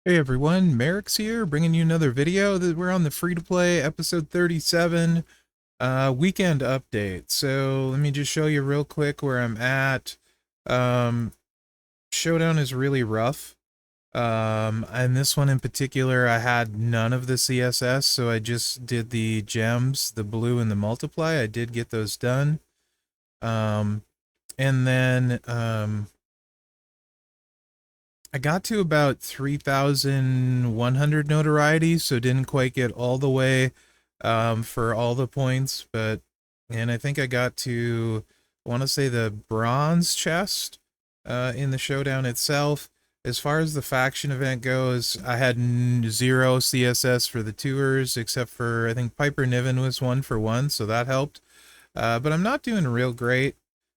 Hey everyone, Mherex here, bringing you another video. We're on the free-to-play episode 37 weekend update. So let me just show you real quick where I'm at. Um, Showdown is really rough. And this one in particular, I had none of the CSS, so I just did the gems, the blue and the multiply. I did get those done. Um, and then I got to about 3,100 notoriety, so didn't quite get all the way for all the points, and I think I got to, I want to say the bronze chest in the showdown itself. As far as the faction event goes, I had zero CSS for the tours, except for I think Piper Niven was 1 for 1, so that helped. But I'm not doing real great.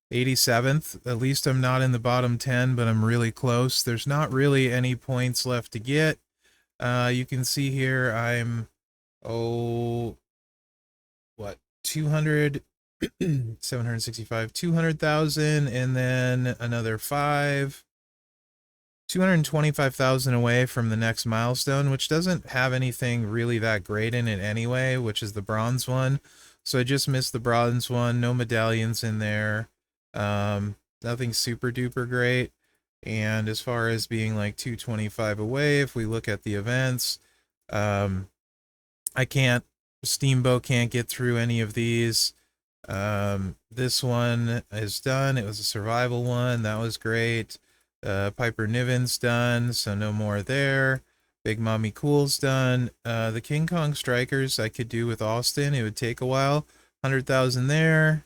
87th. At least I'm not in the bottom 10, but I'm really close. There's not really any points left to get. You can see here I'm, oh, what, 200, 765, 200,000, and then another 5. 225,000 away from the next milestone, which doesn't have anything really that great in it anyway, which is the bronze one. So I just missed the bronze one. No medallions in there. Nothing super duper great. And as far as being like 225 away, if we look at the events, um, I can't, Steamboat can't get through any of these. This one is done. It was a survival one. That was great. Piper Niven's done, so no more there. Big Mommy Cool's done. The King Kong Strikers I could do with Austin. It would take a while. 100,000 there.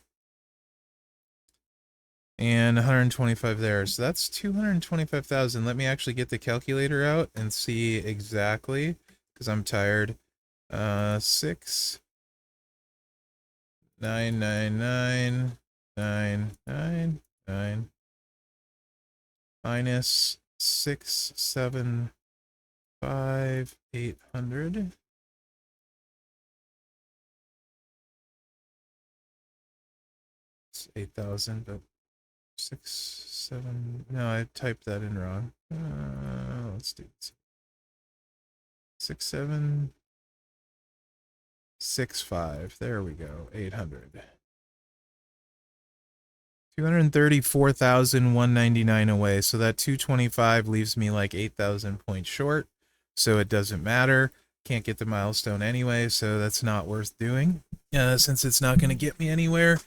And 125 there. So that's 225,000. Let me actually get the calculator out and see exactly, because I'm tired. 6, 9, 9, 9, 9, 9, 9, minus 6, 7, 5, 800. It's 8,000, but 6, 7. No, I typed that in wrong. Let's do it. 6, 7, 6, 5. There we go. 800. 234,199 away. So that 225 leaves me like 8,000 points short. So it doesn't matter. Can't get the milestone anyway, so that's not worth doing. Since it's not going to get me anywhere.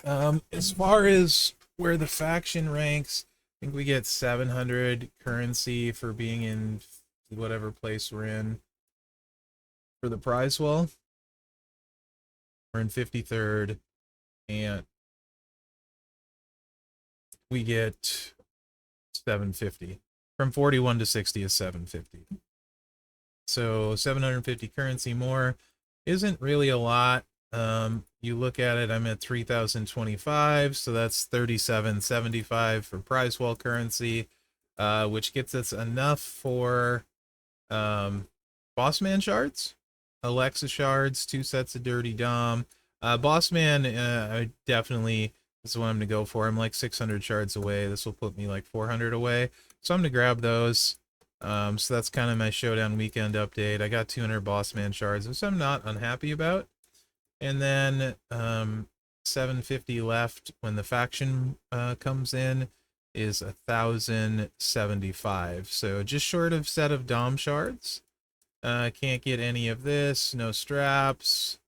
As far as where the faction ranks, I think we get 700 currency for being in whatever place we're in for the prize wall. We're in 53rd, and we get 750. From 41 to 60 is 750. So 750 currency more isn't really a lot. You look at it, I'm at 3,025, so that's 3775 for prize wall currency, which gets us enough for boss man shards, Alexa shards, 2 sets of dirty dom. Boss man, I definitely, this is what I'm gonna go for. I'm like 600 shards away. This will put me like 400 away, so I'm gonna grab those. So that's kind of my showdown weekend update. I got 200 boss man shards, which I'm not unhappy about. And then 750 left when the faction comes in is 1,075. So just short of set of dom shards. Can't get any of this. No straps.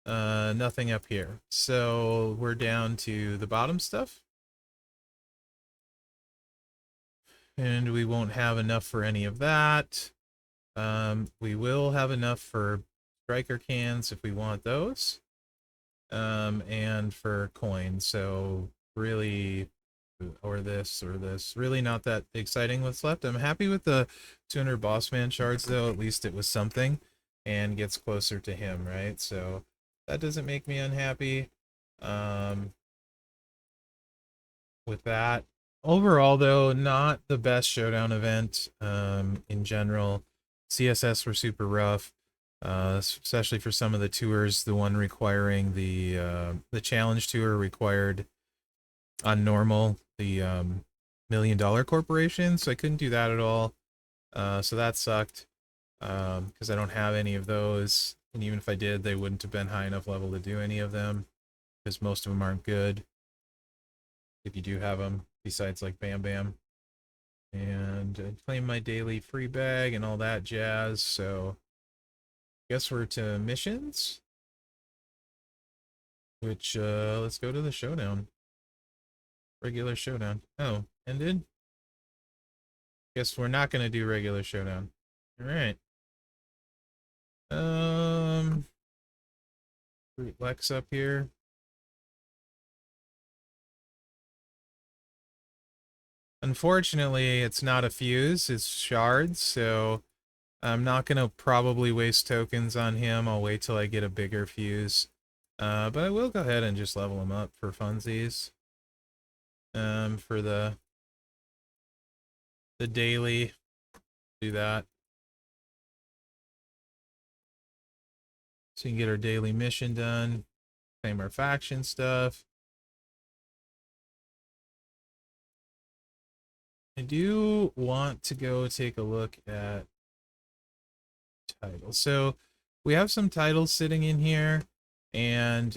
Nothing up here. So we're down to the bottom stuff. And we won't have enough for any of that. We will have enough for striker cans if we want those. And for coins. So really, or this, really not that exciting what's left. I'm happy with the 200 boss man shards though. At least it was something and gets closer to him, right? So that doesn't make me unhappy. With that, overall though, not the best showdown event. In general, CSS were super rough, especially for some of the tours. The one requiring the challenge tour required on normal the $1 million corporation, so I couldn't do that at all. So that sucked, because I don't have any of those. And even if I did, they wouldn't have been high enough level to do any of them, because most of them aren't good if you do have them, besides like Bam Bam. And I claim my daily free bag and all that jazz, so guess we're to missions, which, let's go to the showdown. Regular showdown. Oh, ended? Guess we're not going to do regular showdown. Alright. Root Lex up here. Unfortunately, it's not a fuse, it's shards, so I'm not going to probably waste tokens on him. I'll wait till I get a bigger fuse. But I will go ahead and just level him up for funsies. For the daily, do that. So we can get our daily mission done. Claim our faction stuff. I do want to go take a look at titles. So we have some titles sitting in here, and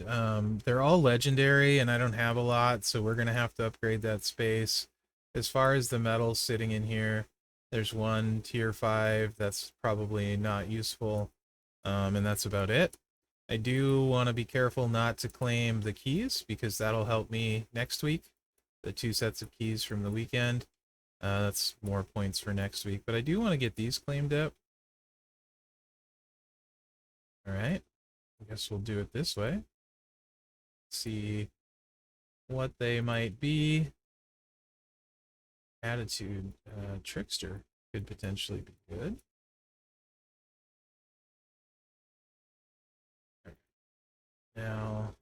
they're all legendary, and I don't have a lot, so we're gonna have to upgrade that space. As far as the medals sitting in here, there's one tier 5 that's probably not useful, and that's about it. I do want to be careful not to claim the keys, because that'll help me next week. The 2 sets of keys from the weekend. That's more points for next week, but I do want to get these claimed up. All right, I guess we'll do it this way. See what they might be. Attitude, Trickster could potentially be good. Right. Now,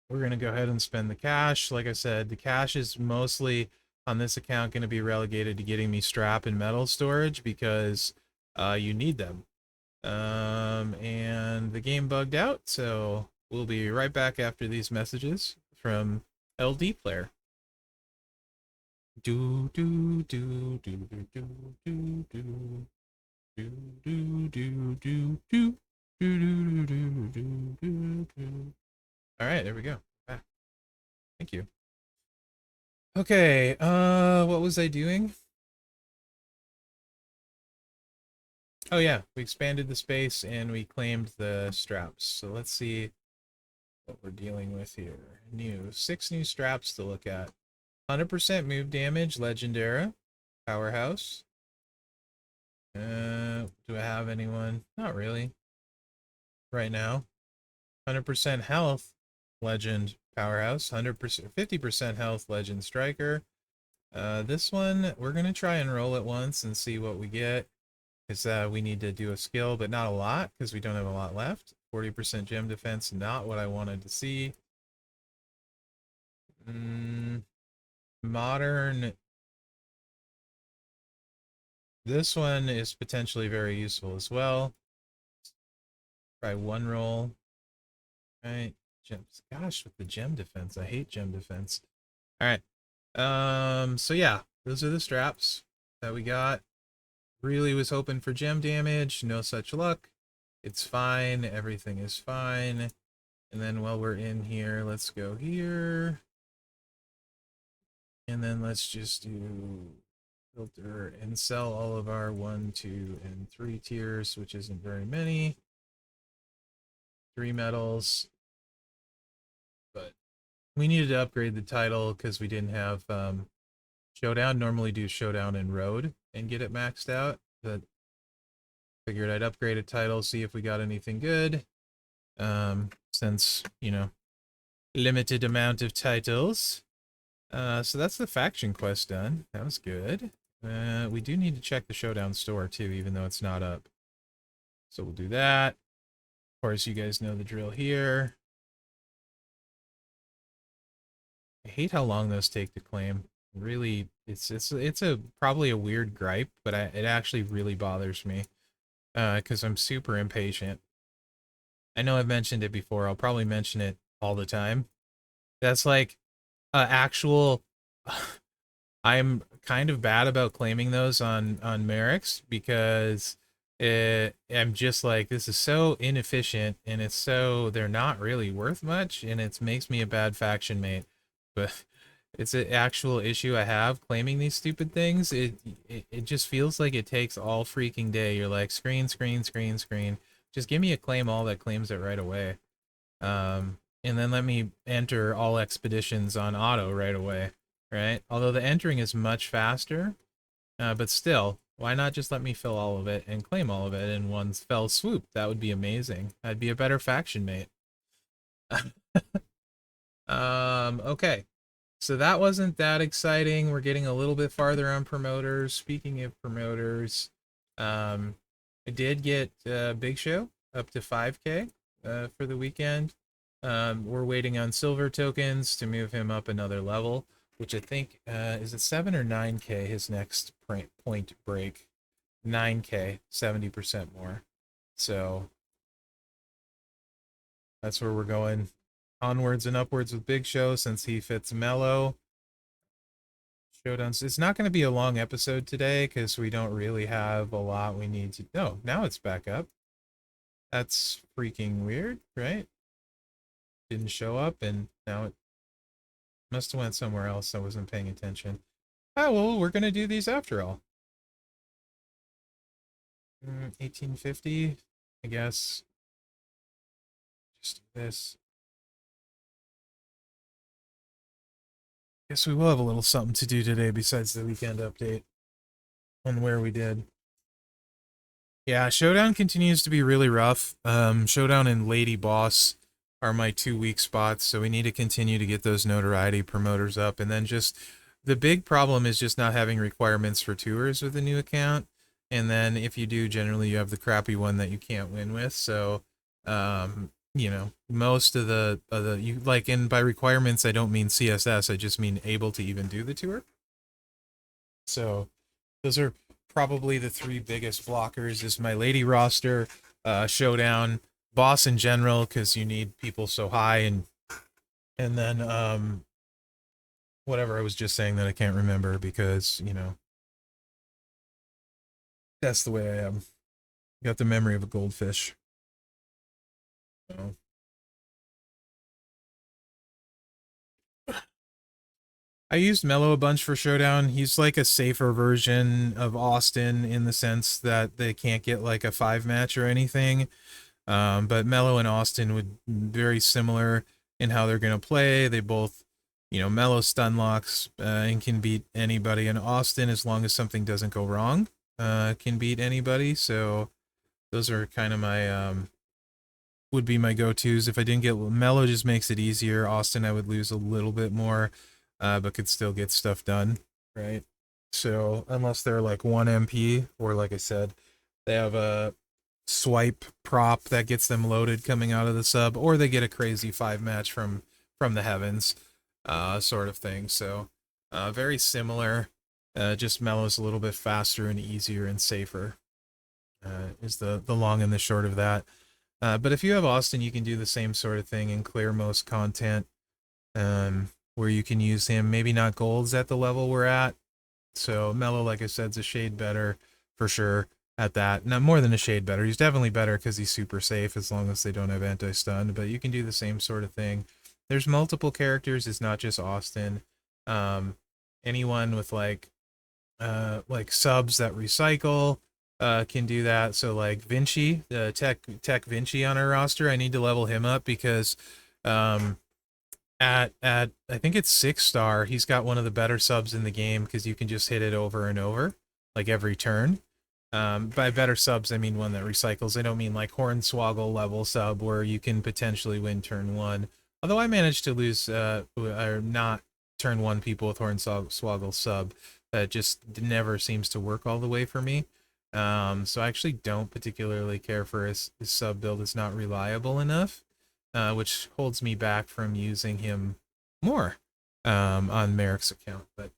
we're going to go ahead and spend the cash. Like I said, the cash is mostly on this account going to be relegated to getting me strap and metal storage, because you need them. And the game bugged out, so we'll be right back after these messages from LD player. Do do do do do do do do do do do do do do do do do. All right, there we go. Back. Thank you. Okay, what was I doing? Oh yeah, we expanded the space and we claimed the straps. So let's see what we're dealing with here. 6 new straps to look at. 100% move damage, Legendara, Powerhouse. Do I have anyone? Not really. Right now. 100% health, Legend, Powerhouse. 100%, 50% health, Legend, Striker. This one, we're going to try and roll it once and see what we get. Because we need to do a skill, but not a lot, because we don't have a lot left. 40% gem defense, not what I wanted to see. Modern. This one is potentially very useful as well. Try one roll. Right. Gems. Gosh, with the gem defense. I hate gem defense. Alright. So yeah, those are the straps that we got. Really was hoping for gem damage. No such luck. It's fine. Everything is fine. And then while we're in here, let's go here. And then let's just do filter and sell all of our 1, 2, and 3 tiers, which isn't very many. 3 metals. But we needed to upgrade the title because we didn't have Showdown. Normally do Showdown and Road and get it maxed out. But figured I'd upgrade a title, see if we got anything good. Since, you know, limited amount of titles. So that's the faction quest done. That was good. We do need to check the Showdown store too, even though it's not up. So we'll do that. Of course, you guys know the drill here. I hate how long those take to claim. Really, it's probably a weird gripe, but it actually really bothers me. Because I'm super impatient. I know I've mentioned it before. I'll probably mention it all the time. That's like actual I'm kind of bad about claiming those on Mherex because I'm just like, this is so inefficient, and it's so, they're not really worth much, and it makes me a bad faction mate. But it's an actual issue I have claiming these stupid things. It just feels like it takes all freaking day. You're like, screen, screen, screen, screen. Just give me a claim all that claims it right away. And then let me enter all expeditions on auto right away, right? Although the entering is much faster, but still, why not just let me fill all of it and claim all of it in one fell swoop? That would be amazing. I'd be a better faction mate. Okay. So that wasn't that exciting. We're getting a little bit farther on promoters. Speaking of promoters, I did get Big Show up to 5K for the weekend. We're waiting on silver tokens to move him up another level, which I think is it 7 or 9K his next point break. 9K, 70% more. So that's where we're going onwards and upwards with Big Show since he fits Mellow. Showdowns. It's not going to be a long episode today because we don't really have a lot we need to. No, now it's back up. That's freaking weird, right? Didn't show up, and now it must have went somewhere else. I wasn't paying attention. Oh, well, we're going to do these after all. 1850, I guess. Just do this. Guess we will have a little something to do today besides the weekend update on where we did. Yeah, Showdown continues to be really rough. Showdown and Lady Boss are my 2 weak spots, so we need to continue to get those notoriety promoters up. And then just the big problem is just not having requirements for tours with the new account. And then if you do, generally you have the crappy one that you can't win with. So, you know, most of the you like, and by requirements I don't mean CSS, I just mean able to even do the tour. So those are probably the three biggest blockers: is my lady roster, Showdown, boss in general, because you need people so high, and then whatever I was just saying that I can't remember because, you know, that's the way I am. Got the memory of a goldfish. So. I used Mello a bunch for Showdown. He's like a safer version of Austin in the sense that they can't get like a 5 match or anything. But Mello and Austin would very similar in how they're gonna play. They both, you know, Mello stun locks and can beat anybody, and Austin, as long as something doesn't go wrong, can beat anybody. So those are kind of my would be my go-tos. If I didn't get Mello, just makes it easier. Austin, I would lose a little bit more, but could still get stuff done, right? So unless they're like 1 MP, or like I said, they have a swipe prop that gets them loaded coming out of the sub, or they get a crazy 5 match from the heavens, sort of thing. So very similar, just Mello's a little bit faster and easier and safer, is the long and the short of that. But if you have Austin, you can do the same sort of thing and clear most content, where you can use him. Maybe not golds at the level we're at. So Mello, like I said, is a shade better for sure at that. Not more than a shade better. He's definitely better because he's super safe as long as they don't have anti-stun. But you can do the same sort of thing. There's multiple characters. It's not just Austin. Anyone with like subs that recycle can do that. So like Vinci, Tech Vinci on our roster, I need to level him up because at I think it's 6-star, he's got one of the better subs in the game because you can just hit it over and over like every turn. By better subs, I mean one that recycles. I don't mean like Hornswoggle level sub where you can potentially win turn 1. Although I managed to lose or not turn 1 people with Hornswoggle sub. That just never seems to work all the way for me. So I actually don't particularly care for his sub build. It's not reliable enough, which holds me back from using him more on Mherex account. But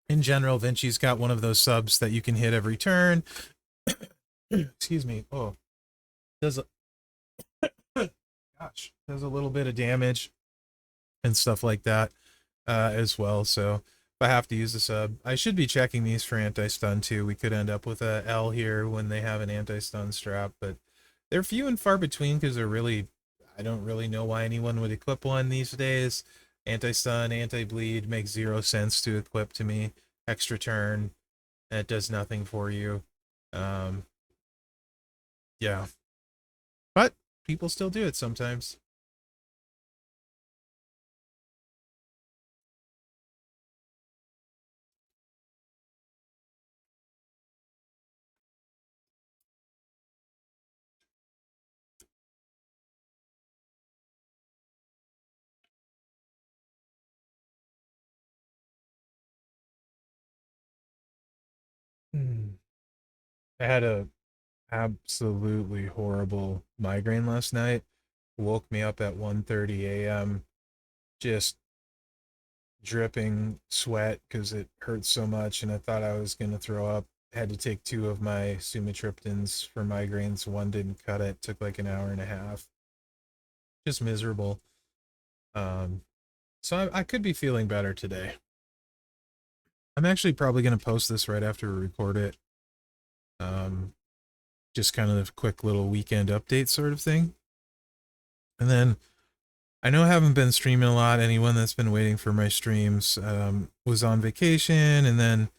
in general, Vinci's got one of those subs that you can hit every turn. Excuse me. Oh, does does a little bit of damage and stuff like that as well. So I have to use the sub. I should be checking these for anti-stun too. We could end up with a L here when they have an anti-stun strap, but they're few and far between because they're really, I don't really know why anyone would equip one these days. Anti-stun, anti-bleed makes 0 sense to equip to me. Extra turn, that does nothing for you. Yeah. But people still do it sometimes. I had a absolutely horrible migraine last night. Woke me up at 1:30 a.m. just dripping sweat because it hurt so much and I thought I was going to throw up. Had to take 2 of my sumatriptans for migraines. One didn't cut it. Took like an hour and a half. Just miserable. Um, so I could be feeling better today. I'm actually probably going to post this right after we record it. Just kind of a quick little weekend update sort of thing. And then I know I haven't been streaming a lot. Anyone that's been waiting for my streams was on vacation, and then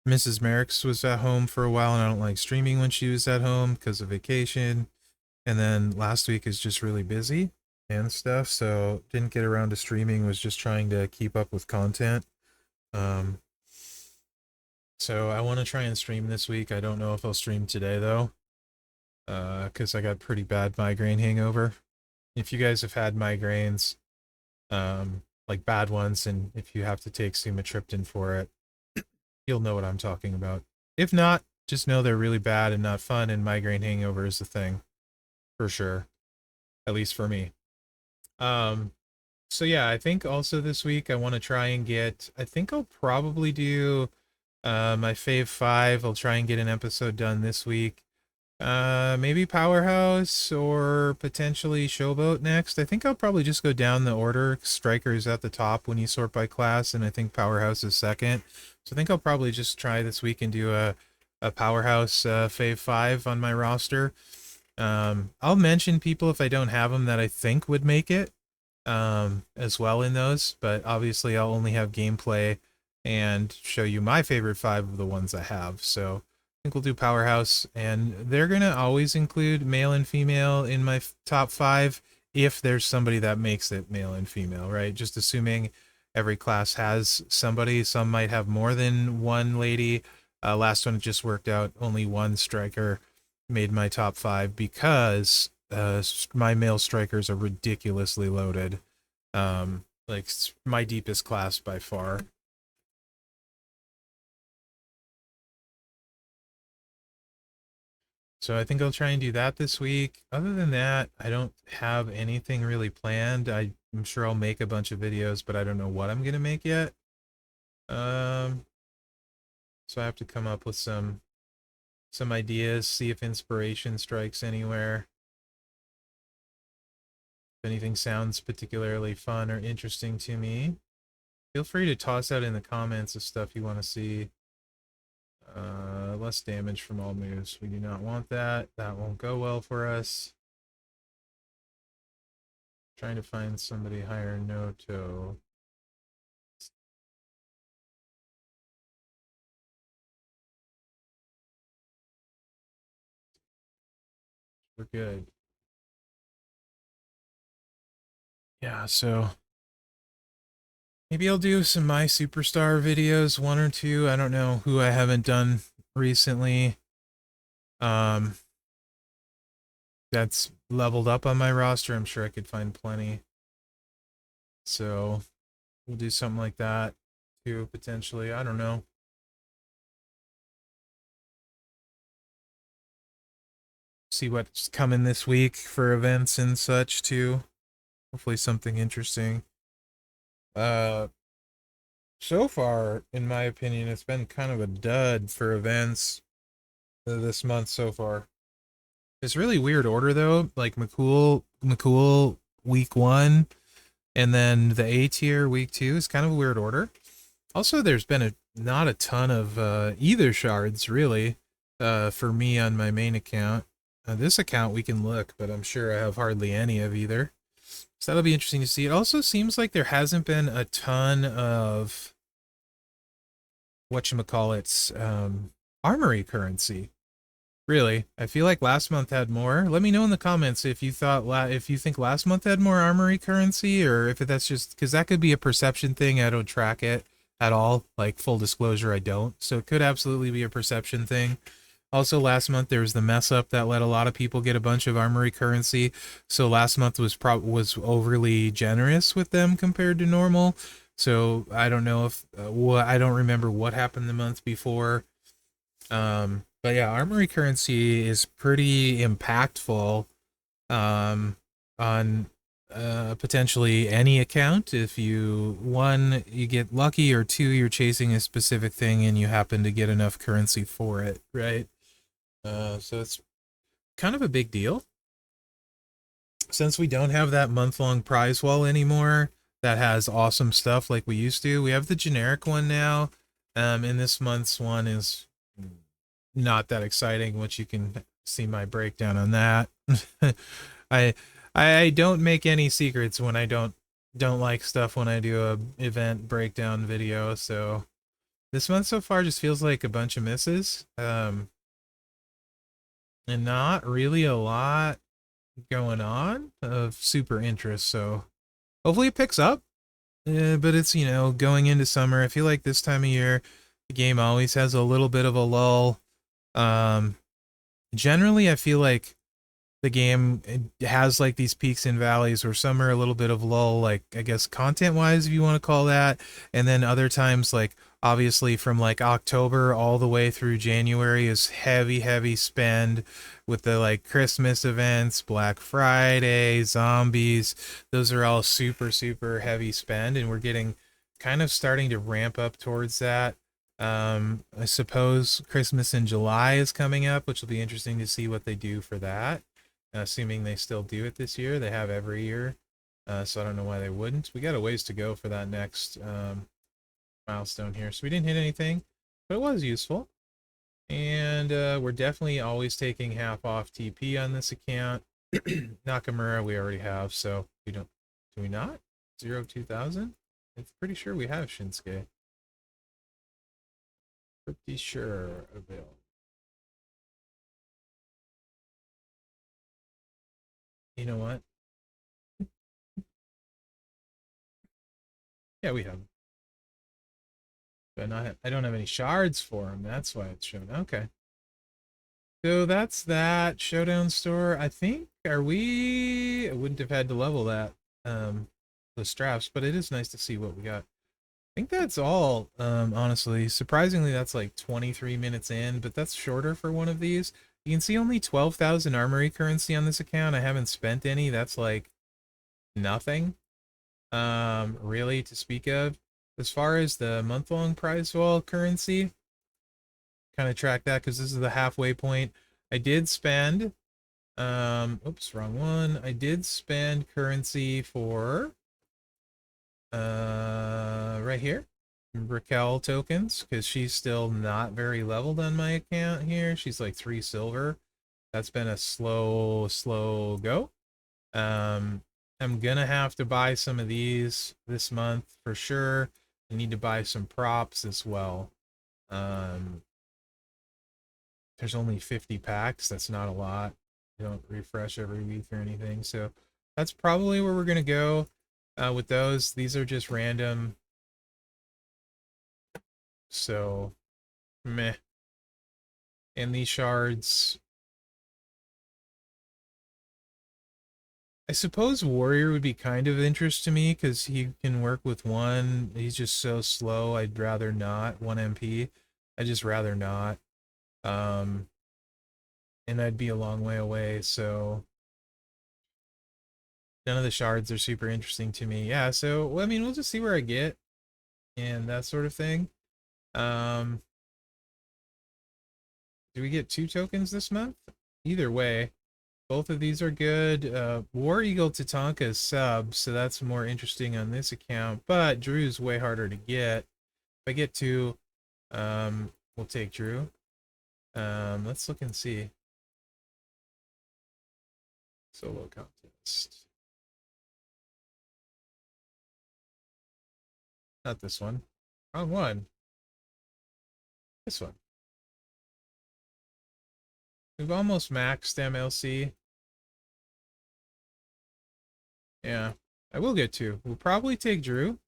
Mrs. Mherex was at home for a while, and I don't like streaming when she was at home because of vacation. And then last week is just really busy and stuff, so didn't get around to streaming. Was just trying to keep up with content. Um, so I want to try and stream this week. I don't know if I'll stream today though, because I got pretty bad migraine hangover. If you guys have had migraines, like bad ones, and if you have to take sumatriptan for it, you'll know what I'm talking about. If not, just know they're really bad and not fun, and migraine hangover is the thing, for sure. At least for me. Um, so yeah, I think also this week I want to try and get, I think I'll probably do my fave 5. I'll try and get an episode done this week. Maybe Powerhouse or potentially Showboat next. I think I'll probably just go down the order. Striker's at the top when you sort by class, and I think Powerhouse is second. So I think I'll probably just try this week and do a Powerhouse Fave 5 on my roster. I'll mention people if I don't have them that I think would make it as well in those, but obviously I'll only have gameplay and show you my favorite 5 of the ones I have. So I think we'll do Powerhouse, and they're going to always include male and female in my top 5 if there's somebody that makes it male and female, right? Just assuming every class has somebody. Some might have more than one lady. Last one just worked out. Only one striker made my top 5 because my male strikers are ridiculously loaded. Like my deepest class by far. So I think I'll try and do that this week. Other than that, I don't have anything really planned. I'm sure I'll make a bunch of videos, but I don't know what I'm gonna make yet. So I have to come up with some ideas, see if inspiration strikes anywhere. If anything sounds particularly fun or interesting to me, feel free to toss out in the comments the stuff you want to see. Less damage from all moves. We do not want that. That won't go well for us. Trying to find somebody higher Noto. We're good. Yeah, so maybe I'll do some My Superstar videos, 1 or 2. I don't know who I haven't done recently. That's leveled up on my roster. I'm sure I could find plenty. So we'll do something like that too, potentially. I don't know. See what's coming this week for events and such too. Hopefully something interesting. So far, in my opinion, it's been kind of a dud for events this month so far. It's really weird order though. Like McCool week 1, And then the A tier week 2 is kind of a weird order. Also, there's been not a ton of either shards really for me on my main account. This account we can look, but I'm sure I have hardly any of either. So that'll be interesting to see. It also seems like there hasn't been a ton of whatchamacallits, armory currency. Really, I feel like last month had more. Let me know in the comments if you think last month had more armory currency, or if that's just because that could be a perception thing. I don't track it at all. Like, full disclosure, I don't. So it could absolutely be a perception thing. Also, last month there was the mess up that let a lot of people get a bunch of armory currency. So last month was overly generous with them compared to normal. So I don't know if I don't remember what happened the month before. But yeah, armory currency is pretty impactful on potentially any account. If you, one, you get lucky, or two, you're chasing a specific thing and you happen to get enough currency for it, right? So it's kind of a big deal. Since we don't have that month-long prize wall anymore that has awesome stuff like we used to, we have the generic one now. And this month's one is not that exciting, which you can see my breakdown on that. I I don't make any secrets when I don't like stuff when I do a event breakdown video. So this month so far just feels like a bunch of misses, and not really a lot going on of super interest. So hopefully it picks up. But it's, going into summer. I feel like this time of year the game always has a little bit of a lull. um Generally I feel like the game has like these peaks and valleys where some are a little bit of lull, like I guess content wise, if you want to call that. And then other times, like obviously from like October all the way through January is heavy spend with the like Christmas events, Black Friday, zombies. Those are all super heavy spend, and we're getting kind of starting to ramp up towards that. I suppose Christmas in July is coming up, which will be interesting to see what they do for that. Assuming they still do it this year. They have every year. So I don't know why they wouldn't. We got a ways to go for that next milestone here. So we didn't hit anything, but it was useful. And we're definitely always taking half off TP on this account. Nakamura we already have, so we don't. Do we not? 0-2000? I'm pretty sure we have Shinsuke. Pretty sure available. You know what? Yeah, we have. But I don't have any shards for him. That's why it's shown. Okay. So that's that Showdown store. I think, I wouldn't have had to level that, the straps, but it is nice to see what we got. I think that's all, honestly. Surprisingly, that's like 23 minutes in, but that's shorter for one of these. You can see only 12,000 armory currency on this account. I haven't spent any. That's like nothing, really to speak of. As far as the month-long prize wall currency, kind of track that because this is the halfway point. I did spend, oops, wrong one. I did spend currency for, right here, Raquel tokens, because she's still not very leveled on my account here. She's like 3 silver. That's been a slow go. I'm gonna have to buy some of these this month for sure. I need to buy some props as well. There's only 50 packs. That's not a lot. You don't refresh every week or anything. So that's probably where we're going to go with those. These are just random. So, meh. And these shards, I suppose Warrior would be kind of interest to me because he can work with one. He's just so slow. I'd rather not. 1 MP. I'd just rather not. And I'd be a long way away. So none of the shards are super interesting to me. Yeah, so I mean, we'll just see where I get and that sort of thing. Um, do we get 2 tokens this month? Either way, Both of these are good. War Eagle Tatanka is sub, so that's more interesting on this account. But Drew's way harder to get. If I get two, we'll take Drew. Let's look and see. Solo contest. Not this one. Wrong one. This one. We've almost maxed MLC. Yeah. I will get two. We'll probably take Drew.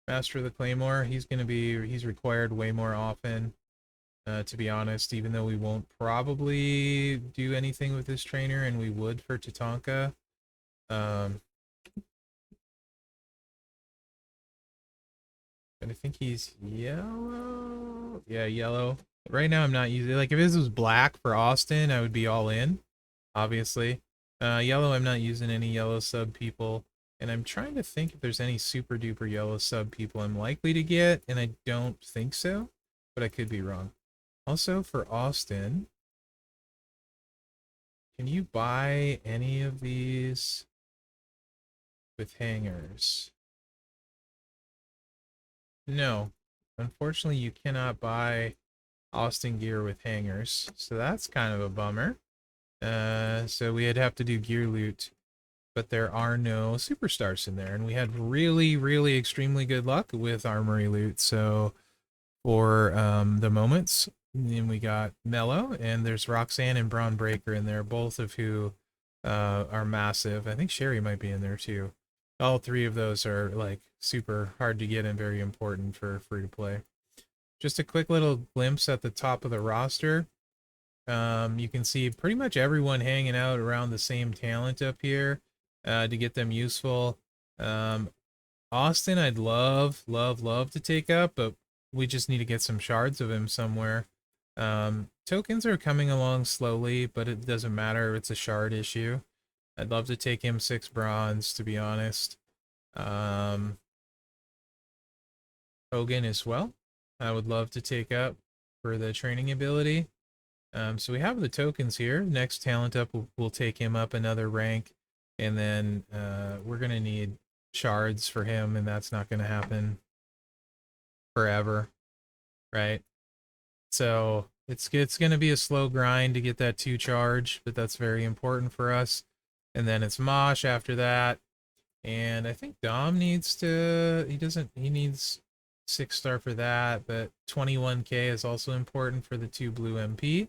Master of the Claymore. He's required way more often. To be honest, even though we won't probably do anything with this trainer, and we would for Tatanka. But I think he's yellow. Yeah, yellow. Right now I'm not using, like, if this was black for Austin, I would be all in, obviously. Yellow, I'm not using any yellow sub people. And I'm trying to think if there's any super duper yellow sub people I'm likely to get, and I don't think so, but I could be wrong. Also, for Austin, can you buy any of these with hangers? No. Unfortunately, you cannot buy Austin gear with hangers, so that's kind of a bummer. So we'd have to do gear loot, but there are no superstars in there, and we had really, really extremely good luck with armory loot, so for the moments. And we got Mello, and there's Roxanne and Braun Breaker in there, both of who are massive. I think Sherry might be in there too. All three of those are like super hard to get and very important for free to play. Just a quick little glimpse at the top of the roster. You can see pretty much everyone hanging out around the same talent up here to get them useful. Austin, I'd love to take up, but we just need to get some shards of him somewhere. Tokens are coming along slowly, but it doesn't matter. It's a shard issue. I'd love to take him 6 bronze, to be honest. Hogan as well. I would love to take up for the training ability. So we have the tokens here. Next talent up, we'll take him up another rank, and then we're going to need shards for him, and that's not going to happen forever, right? So it's going to be a slow grind to get that 2 charge, but that's very important for us. And then it's Mosh after that. And I think Dom needs to, he needs 6-star for that, but 21k is also important for the 2 blue MP.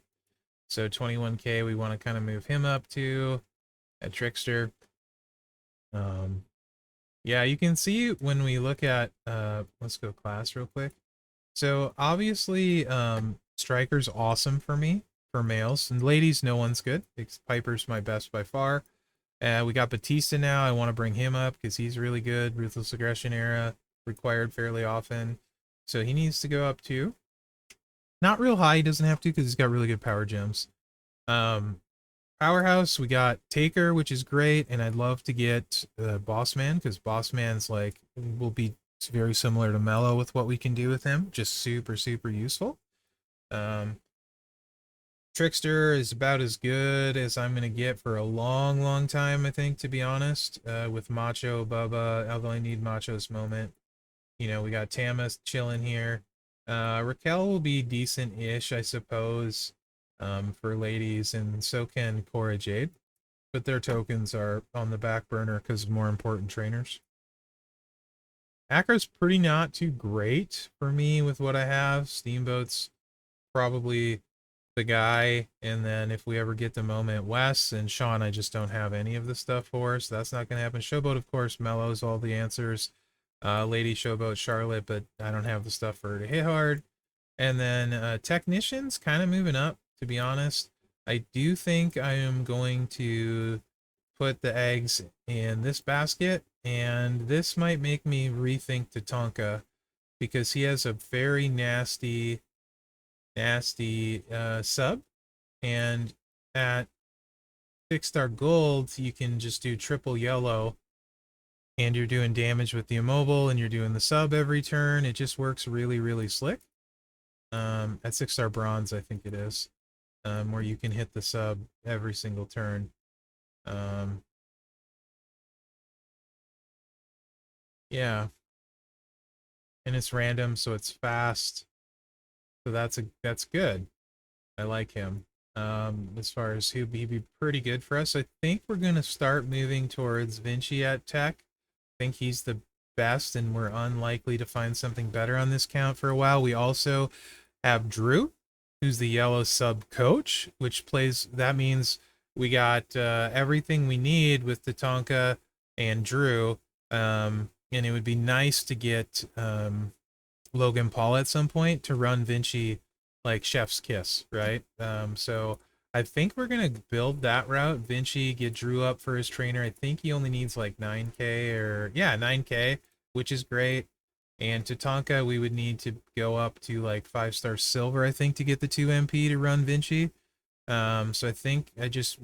So 21k, we want to kind of move him up to a Trickster. Yeah, you can see when we look at, let's go class real quick. So obviously, Striker's awesome for me, for males. And ladies, no one's good. Piper's my best by far. We got Batista now. I want to bring him up because he's really good. Ruthless Aggression era, required fairly often. So he needs to go up too. Not real high, he doesn't have to because he's got really good power gems. Powerhouse, we got Taker, which is great, and I'd love to get Boss Man because Boss Man's like will be very similar to Mello with what we can do with him. Just super, super useful. Trickster is about as good as I'm going to get for a long, long time, I think, to be honest, with Macho, Bubba, although I need Macho's moment. You know, we got Tamas chilling here. Raquel will be decent-ish, I suppose, for ladies, and so can Cora Jade. But their tokens are on the back burner because of more important trainers. Acro's pretty not too great for me with what I have. Steamboat's probably the guy, and then if we ever get the moment, Wes and Sean, I just don't have any of the stuff for, so that's not going to happen. Showboat, of course, Mellows all the answers. Lady Showboat, Charlotte, but I don't have the stuff for her to hit hard. And then Technicians kind of moving up, to be honest. I do think I am going to put the eggs in this basket, and this might make me rethink Tatanka because he has a very nasty sub, and at 6-star gold you can just do triple yellow and you're doing damage with the immobile and you're doing the sub every turn. It just works really, really slick. At 6-star bronze, I think it is. where you can hit the sub every single turn. Yeah, and it's random, so it's fast. So that's good. I like him. As far as he'd be pretty good for us. I think we're gonna start moving towards Vinci at tech. I think he's the best, and we're unlikely to find something better on this count for a while. We also have Drew, who's the yellow sub coach, which plays. That means we got everything we need with Tatanka and Drew. And it would be nice to get Logan Paul at some point to run Vinci like chef's kiss, right? So I think we're gonna build that route. Vinci, get Drew up for his trainer. I think he only needs like 9k, or yeah, 9k, which is great. And Tatanka, we would need to go up to like 5-star silver, I think, to get the 2 MP to run Vinci. So I think I just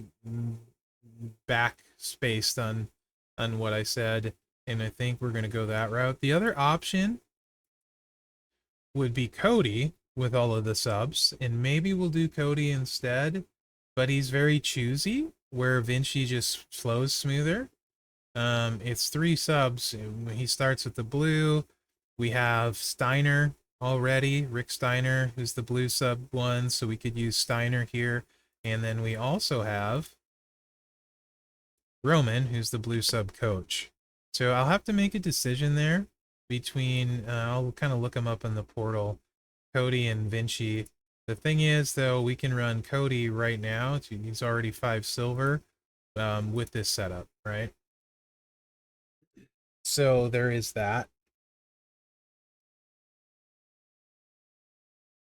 back spaced on what I said, and I think we're gonna go that route. The other option would be Cody with all of the subs, and maybe we'll do Cody instead, but he's very choosy, where Vinci just flows smoother. It's 3 subs. He starts with the blue. We have Steiner already, Rick Steiner, who's the blue sub one, so we could use Steiner here. And then we also have Roman, who's the blue sub coach. So I'll have to make a decision there between, I'll kind of look them up in the portal, Cody and Vinci. The thing is, though, we can run Cody right now. He's already 5 silver with this setup, right? So there is that.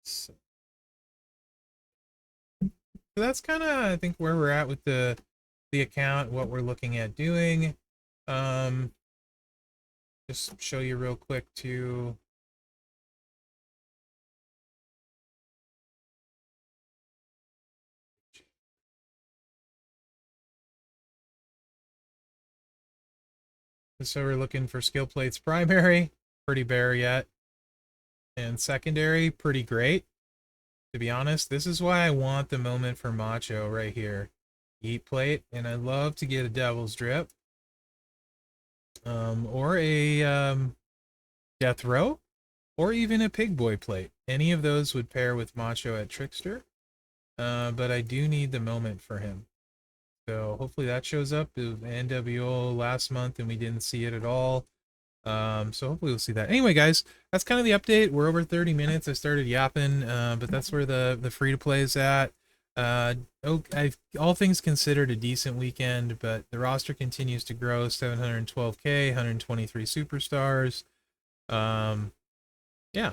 So that's kind of, I think, where we're at with the account, what we're looking at doing. Just show you real quick too. So we're looking for skill plates primary, pretty bare yet. And secondary, pretty great. To be honest, this is why I want the moment for Macho right here. Eat plate, and I'd love to get a Devil's Drip. Or a Death Row, or even a Pig Boy plate. Any of those would pair with Macho at Trickster. But I do need the moment for him. So hopefully that shows up. NWO last month and we didn't see it at all. So hopefully we'll see that. Anyway, guys, that's kind of the update. We're over 30 minutes. I started yapping, but that's where the free-to-play is at. All things considered, a decent weekend, but the roster continues to grow. 712k, 123 superstars. Yeah.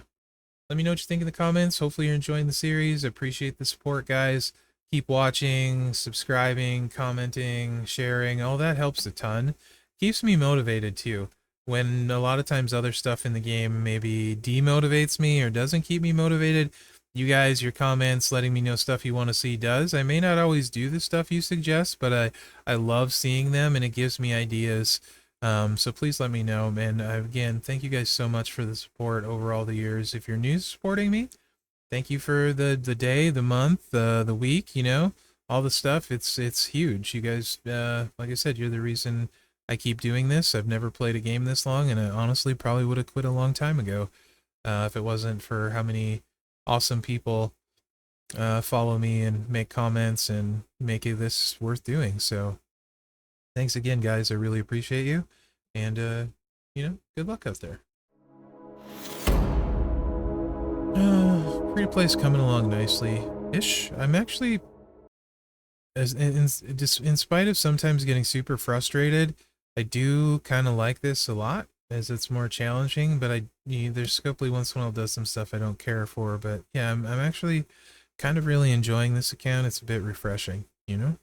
Let me know what you think in the comments. Hopefully you're enjoying the series. I appreciate the support, guys. Keep watching, subscribing, commenting, sharing. All that helps a ton. Keeps me motivated too. When a lot of times other stuff in the game maybe demotivates me or doesn't keep me motivated, you guys, your comments, letting me know stuff you want to see does. I may not always do the stuff you suggest, but I love seeing them, and it gives me ideas. So please let me know. And again, thank you guys so much for the support over all the years. If you're new supporting me, thank you for the day, the month, the week, you know, all the stuff. It's huge. You guys, like I said, you're the reason I keep doing this. I've never played a game this long, and I honestly probably would have quit a long time ago if it wasn't for how many awesome people follow me and make comments and make this worth doing. So thanks again, guys. I really appreciate you. And, you know, good luck out there. Free-to-play's coming along nicely-ish. I'm actually, in spite of sometimes getting super frustrated, I do kind of like this a lot, as it's more challenging, but there's Scopely once in a while does some stuff I don't care for, but yeah, I'm actually kind of really enjoying this account. It's a bit refreshing, you know?